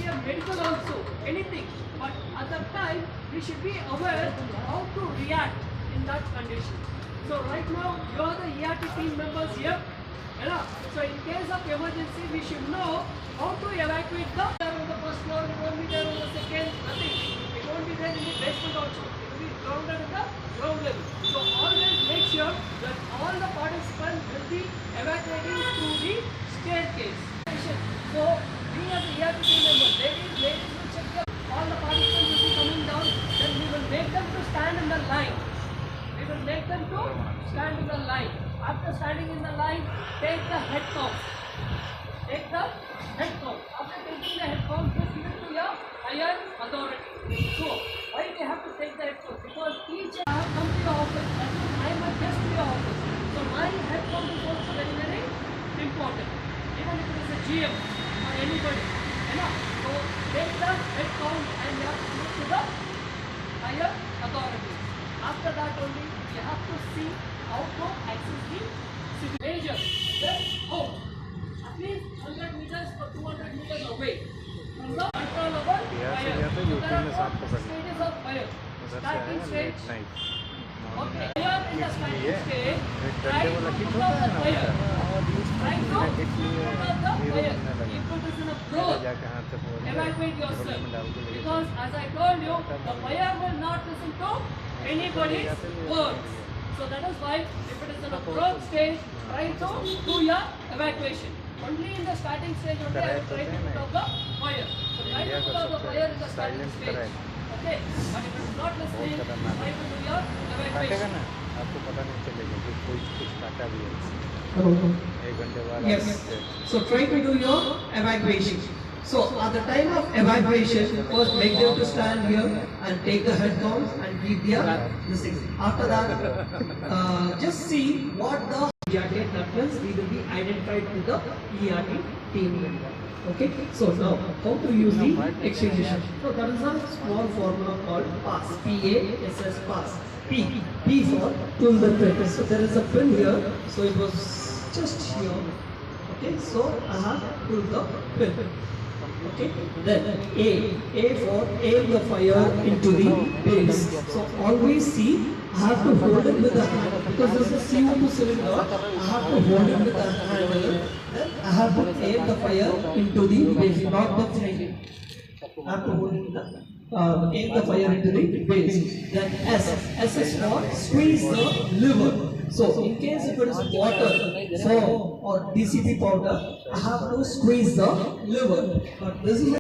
a medical also, anything. But at that time, we should be aware how to react in that condition. So right now, you are the ERT team members here. So in case of emergency, we should know how to evacuate the on the first floor, it won't be there on the second, nothing. It won't be there in the basement also. It will be grounded at the ground level. So always make sure that all the participants will be evacuating through the staircase. So being as a ERP team member, ladies will check all the participants will be coming down. Then we will make them to stand in the line. We will make them to stand in the line. After standing in the line, take the head count. Take the head count. After taking the head count, just give it to your higher authority. So, why we have to take the head count? Because each I have come to your office. That means I am a guest to your office. So, my head count is also very, very important. Even if it is a GM or anybody. So, take the head count and you have to give it to the higher authority. After that only, you have to see how to access the measure. Then out. At least 100 meters or 200 meters away from the control over fire. So there are 4 stages of fire. Starting stage. Okay. Here in the starting stage, try to put out the fire. Try to put out the fire. If it is in a growth, evacuate yourself. Because as I told you, the fire will not listen to anybody's words. So that is why if it is in a growth stage, try to do your evacuation. Only in the starting stage only I will try to put out the fire. So try to put out the fire in the starting stage. Okay? But if it is not listening, try to do your evacuation. आपको पता नहीं चलेगा कि कोई कुछ काटा भी है। एक घंटे बाद Yes. So try to do your evacuation. So at the time of evacuation, first make them to stand here and take the head counts and give their listening. After that, just see what the jacket happens. We will be identified to the ERT team member. Okay. So now how to use the extinguisher? So that is a small formula called PASS. PASS PASS. P for pull the pin. So there is a pin here. So it was just here. Okay. So I have pulled the pin. Okay, then A for aim the fire into the base. So always see, I have to hold it with the hand because this is a CO2 cylinder. I have to hold it with the handle. Then I have to aim the fire into the base, not the flame. I have to hold it with the aim the fire into the base. Then S is for squeeze the lever. So in case if it is water, foam or DCP powder, I have to squeeze the lever. But this is